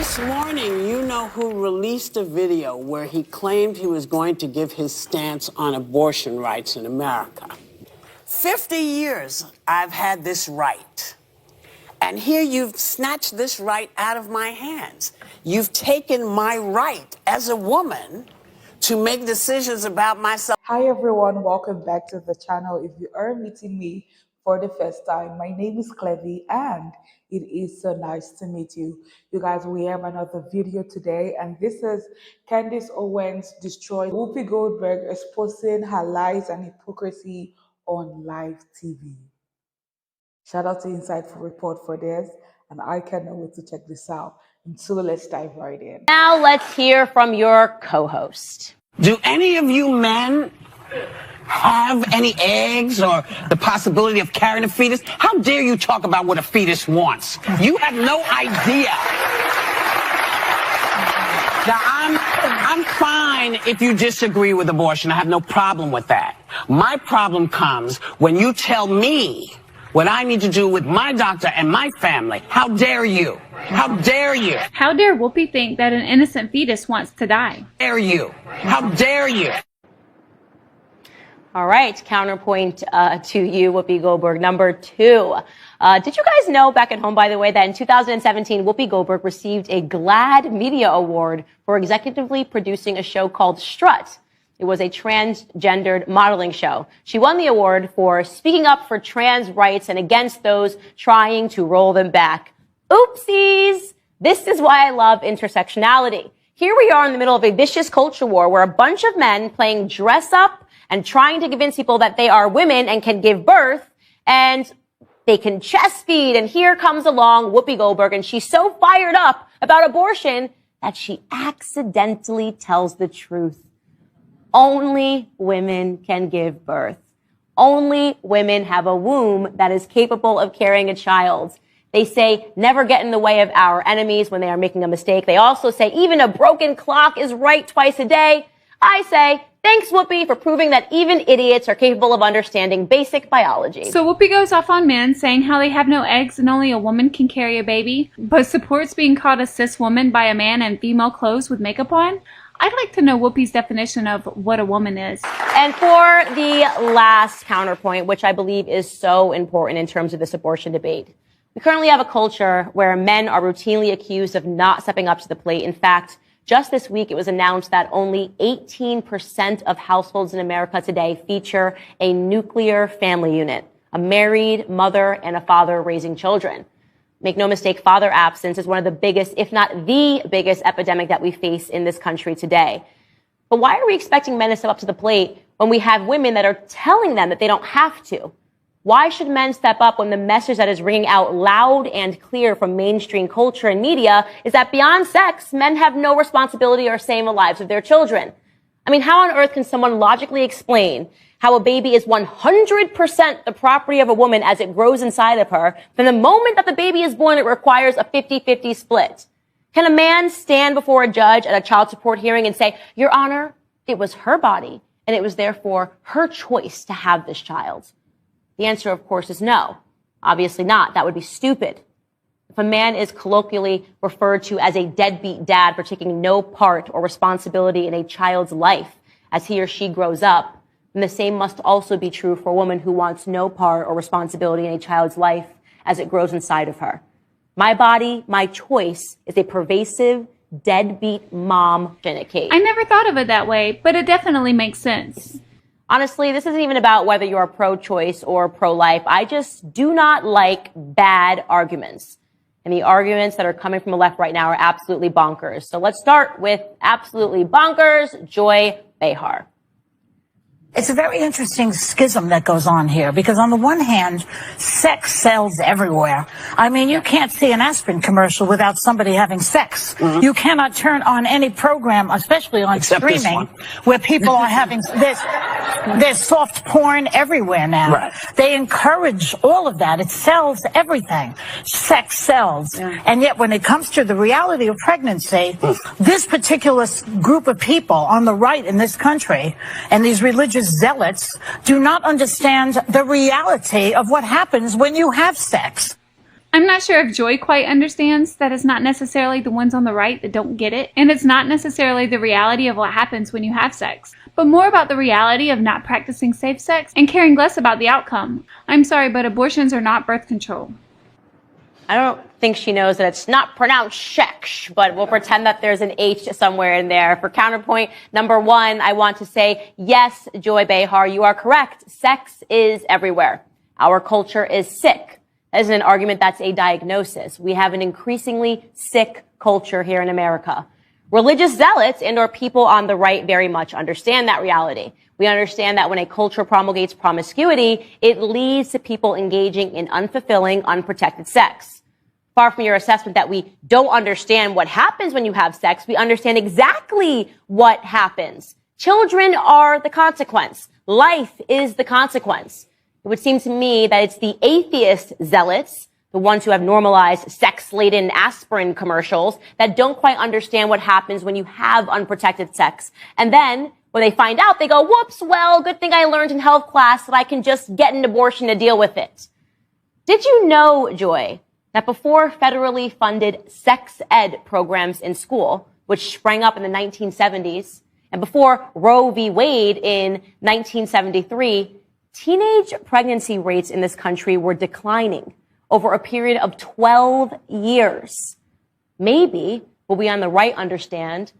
This morning, you know who released a video where he claimed he was going to give his stance on abortion rights in America. 50 years I've had this right. And here you've snatched this right out of my hands. You've taken my right as a woman to make decisions about myself. Hi everyone, welcome back to the channel. If you are meeting me for the first time, my name is Clevy and it is so nice to meet you. You guys, we have another video today and this is Candace Owens destroyed Whoopi Goldberg exposing her lies and hypocrisy on live TV. Shout out to Insightful Report for this, and I cannot wait to check this out. And so let's dive right in. Now let's hear from your co-host. Do any of you men have any eggs or the possibility of carrying a fetus? How dare you talk about what a fetus wants? You have no idea. Now, I'm fine if you disagree with abortion. I have no problem with that. My problem comes when you tell me what I need to do with my doctor and my family. How dare you? How dare you? How dare Whoopi think that an innocent fetus wants to die? How dare you? How dare you? All right, counterpoint to you, Whoopi Goldberg. Number two. Did you guys know back at home, by the way, that in 2017, Whoopi Goldberg received a GLAAD Media Award for executively producing a show called Strut? It was a transgendered modeling show. She won the award for speaking up for trans rights and against those trying to roll them back. Oopsies! This is why I love intersectionality. Here we are in the middle of a vicious culture war where a bunch of men playing dress up and trying to convince people that they are women and can give birth and they can chest feed. And here comes along Whoopi Goldberg and she's so fired up about abortion that she accidentally tells the truth. Only women can give birth. Only women have a womb that is capable of carrying a child. They say, never get in the way of our enemies when they are making a mistake. They also say, even a broken clock is right twice a day. I say, thanks, Whoopi, for proving that even idiots are capable of understanding basic biology. So Whoopi goes off on men saying how they have no eggs and only a woman can carry a baby, but supports being called a cis woman by a man in female clothes with makeup on? I'd like to know Whoopi's definition of what a woman is. And for the last counterpoint, which I believe is so important in terms of this abortion debate, we currently have a culture where men are routinely accused of not stepping up to the plate. In fact, just this week, it was announced that only 18% of households in America today feature a nuclear family unit, a married mother and a father raising children. Make no mistake, father absence is one of the biggest, if not the biggest epidemic that we face in this country today. But why are we expecting men to step up to the plate when we have women that are telling them that they don't have to? Why should men step up when the message that is ringing out loud and clear from mainstream culture and media is that beyond sex, men have no responsibility or say in the lives of their children? I mean, how on earth can someone logically explain how a baby is 100% the property of a woman as it grows inside of her? From the moment that the baby is born, it requires a 50-50 split. Can a man stand before a judge at a child support hearing and say, Your Honor, it was her body, and it was therefore her choice to have this child? The answer, of course, is no. Obviously not. That would be stupid. If a man is colloquially referred to as a deadbeat dad for taking no part or responsibility in a child's life as he or she grows up, then the same must also be true for a woman who wants no part or responsibility in a child's life as it grows inside of her. My body, my choice is a pervasive, deadbeat mom case. I never thought of it that way, but it definitely makes sense. Honestly, this isn't even about whether you're pro-choice or pro-life. I just do not like bad arguments. And the arguments that are coming from the left right now are absolutely bonkers. So let's start with absolutely bonkers, Joy Behar. It's a very interesting schism that goes on here because on the one hand, sex sells everywhere. I mean, you can't see an aspirin commercial without somebody having sex. Mm-hmm. You cannot turn on any program, especially on streaming, where people are having there's soft porn everywhere now. Right. They encourage all of that. It sells everything. Sex sells. Yeah. And yet when it comes to the reality of pregnancy, this particular group of people on the right in this country and these religious zealots do not understand the reality of what happens when you have sex. I'm not sure if Joy quite understands that it's not necessarily the ones on the right that don't get it, and it's not necessarily the reality of what happens when you have sex, but more about the reality of not practicing safe sex and caring less about the outcome. I'm sorry, but abortions are not birth control. I don't think she knows that it's not pronounced sex, but we'll pretend that there's an H somewhere in there. For counterpoint number one, I want to say, yes, Joy Behar, you are correct. Sex is everywhere. Our culture is sick. That isn't an argument, that's a diagnosis. We have an increasingly sick culture here in America. Religious zealots and or people on the right very much understand that reality. We understand that when a culture promulgates promiscuity, it leads to people engaging in unfulfilling, unprotected sex. Far from your assessment that we don't understand what happens when you have sex, we understand exactly what happens. Children are the consequence. Life is the consequence. It would seem to me that it's the atheist zealots, the ones who have normalized sex-laden aspirin commercials, that don't quite understand what happens when you have unprotected sex. And then, when they find out, they go, whoops, well, good thing I learned in health class that I can just get an abortion to deal with it. Did you know, Joy, that before federally funded sex ed programs in school, which sprang up in the 1970s, and before Roe v. Wade in 1973, teenage pregnancy rates in this country were declining over a period of 12 years. Maybe what we on the right understand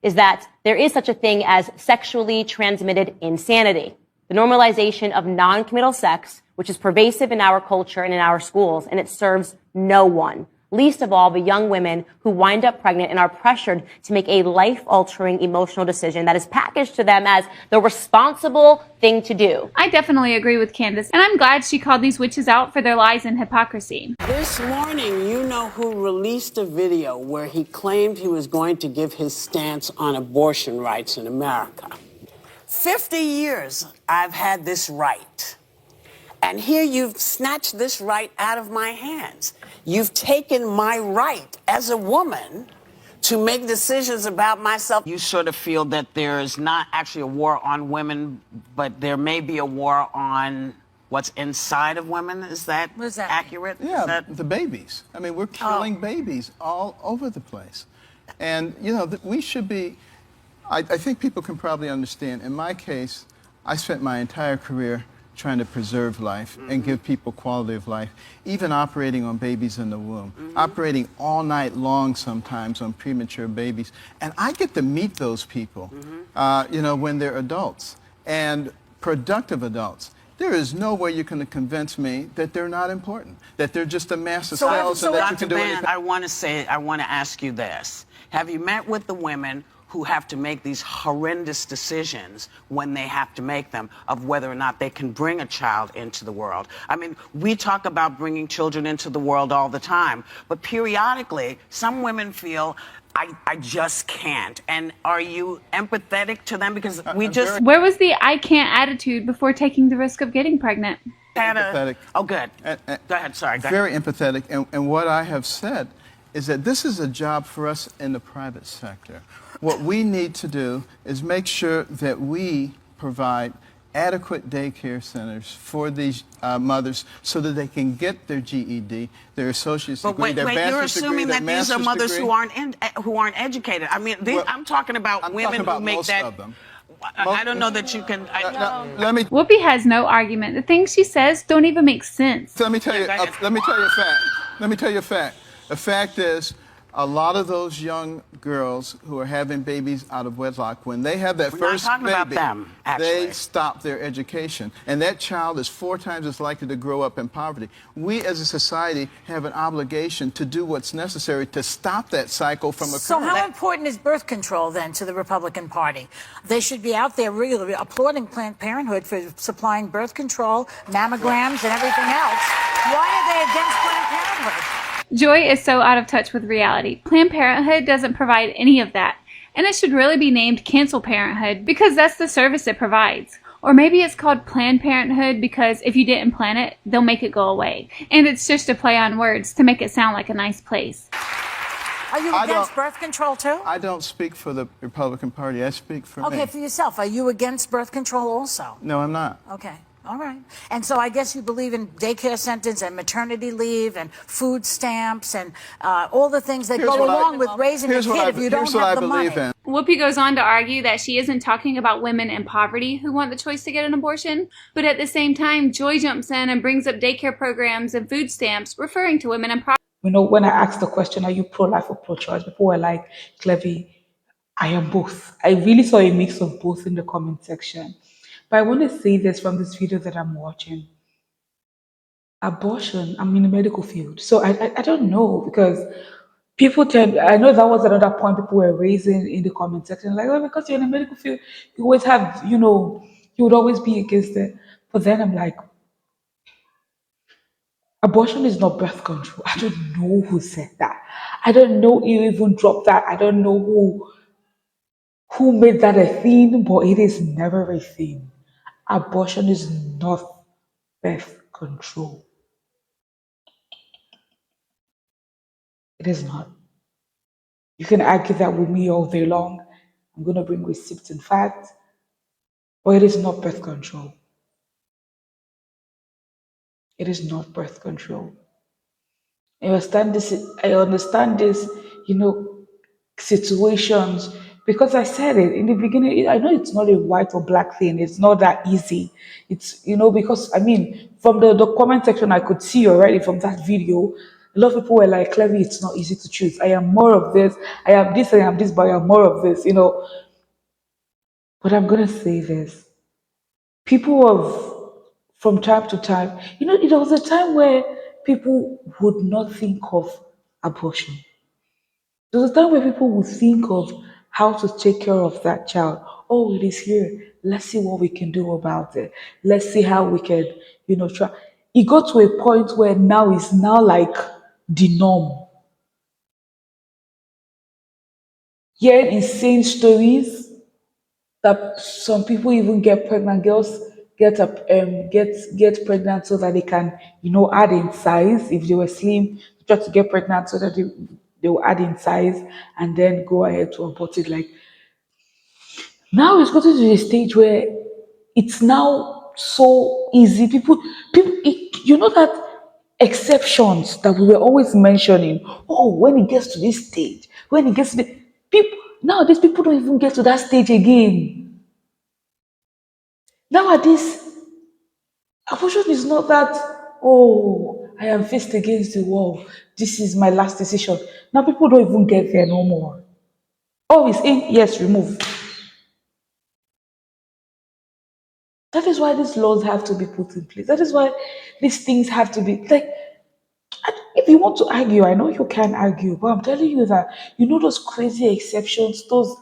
is that there is such a thing as sexually transmitted insanity, the normalization of non-committal sex, which is pervasive in our culture and in our schools, and it serves no one, least of all the young women who wind up pregnant and are pressured to make a life-altering emotional decision that is packaged to them as the responsible thing to do. I definitely agree with Candace, and I'm glad she called these witches out for their lies and hypocrisy. This morning, you know who released a video where he claimed he was going to give his stance on abortion rights in America. 50 years I've had this right. And here you've snatched this right out of my hands. You've taken my right as a woman to make decisions about myself. You sort of feel that there is not actually a war on women, but there may be a war on what's inside of women. Is that accurate? Yeah, the babies. I mean, we're killing babies all over the place. And, you know, we should be, I think people can probably understand. In my case, I spent my entire career trying to preserve life and give people quality of life, even operating on babies in the womb, operating all night long sometimes on premature babies. And I get to meet those people, you know, when they're adults and productive adults. There is no way you can convince me that they're not important, that they're just a mass of cells and that you can do anything. I want to ask you this. Have you met with the women who have to make these horrendous decisions when they have to make them of whether or not they can bring a child into the world? I mean, we talk about bringing children into the world all the time, but periodically, some women feel, I just can't. And are you empathetic to them? Because we just... Where was the I can't attitude before taking the risk of getting pregnant? Empathetic. Oh, good. Go ahead, sorry. Go ahead. Very empathetic. And what I have said is that this is a job for us in the private sector. What we need to do is make sure that we provide adequate daycare centers for these mothers so that they can get their GED, their associate's degree, their bachelor's degree, their master's degree. You're assuming that these are mothers who aren't educated. I mean, I'm talking about women who make most that... of them. I don't know that you can... Whoopi has no argument. The things she says don't even make sense. Let me tell you a fact. The fact is, a lot of those young girls who are having babies out of wedlock, when they have that first baby, they stop their education. And that child is 4 times as likely to grow up in poverty. We as a society have an obligation to do what's necessary to stop that cycle from occurring. So how important is birth control then to the Republican Party? They should be out there really applauding Planned Parenthood for supplying birth control, mammograms, and everything else. Why are they against Planned Parenthood? Joy is so out of touch with reality. Planned Parenthood doesn't provide any of that. And it should really be named Cancel Parenthood because that's the service it provides. Or maybe it's called Planned Parenthood because if you didn't plan it, they'll make it go away. And it's just a play on words to make it sound like a nice place. Are you against birth control too? I don't speak for the Republican Party. I speak for me. Okay, for yourself. Are you against birth control also? No, I'm not. Okay. All right. And so I guess you believe in daycare centers and maternity leave and food stamps and all the things that go along with raising a kid if you don't have the money. Whoopi goes on to argue that she isn't talking about women in poverty who want the choice to get an abortion, but at the same time, Joy jumps in and brings up daycare programs and food stamps, referring to women in poverty. You know, when I asked the question, are you pro-life or pro-choice? People were like, Clevy, I am both. I really saw a mix of both in the comment section. But I want to say this from this video that I'm watching. Abortion, I'm in the medical field. So I don't know, because people tend, I know that was another point people were raising in the comment section, like, oh, because you're in the medical field, you always have, you would always be against it. But then I'm like, abortion is not birth control. I don't know who said that. I don't know who even dropped that. I don't know who made that a thing, but it is never a thing. Abortion is not birth control. It is not. You can argue that with me all day long. I'm going to bring receipts and facts, but it is not birth control. It is not birth control. I understand this, situations, because I said it in the beginning. I know it's not a white or black thing. It's not that easy. It's, because I mean, from the comment section, I could see already from that video, a lot of people were like, Clearly, it's not easy to choose. I am more of this. I am this, I am this, but I am more of this, But I'm going to say this. People from time to time, there was a time where people would not think of abortion. There was a time where people would think of how to take care of that child. Oh, it is here. Let's see what we can do about it. Let's see how we can, try. It got to a point where now it's now like the norm. Hearing insane stories that some people even get pregnant. Girls get pregnant so that they can, add in size. If they were slim, try to get pregnant so that they will add in size and then go ahead to abort it. Like, now it's gotten to a stage where it's now so easy. That exceptions that we were always mentioning. Oh, when it gets to this stage, when it gets to the people nowadays, people don't even get to that stage again. Nowadays, abortion is not that, oh, I am faced against the wall. This is my last decision. Now people don't even get there no more. Oh, it's in, yes, remove. That is why these laws have to be put in place. That is why these things have to be like. If you want to argue, I know you can argue, but I'm telling you that those crazy exceptions, those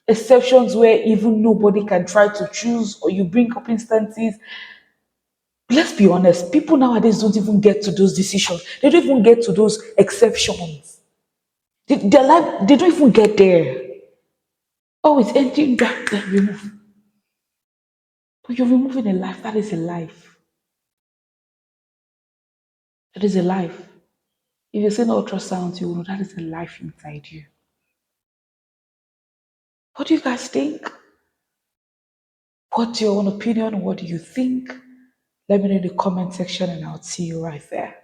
exceptions where even nobody can try to choose, or you bring up instances. Let's be honest, people nowadays don't even get to those decisions. They don't even get to those exceptions. Their life, they don't even get there. Oh, it's ending back, then remove. But you're removing a life. That is a life. That is a life. If you say no ultrasound, you will know that is a life inside you. What do you guys think? What's your own opinion? What do you think? Let me know in the comment section and I'll see you right there.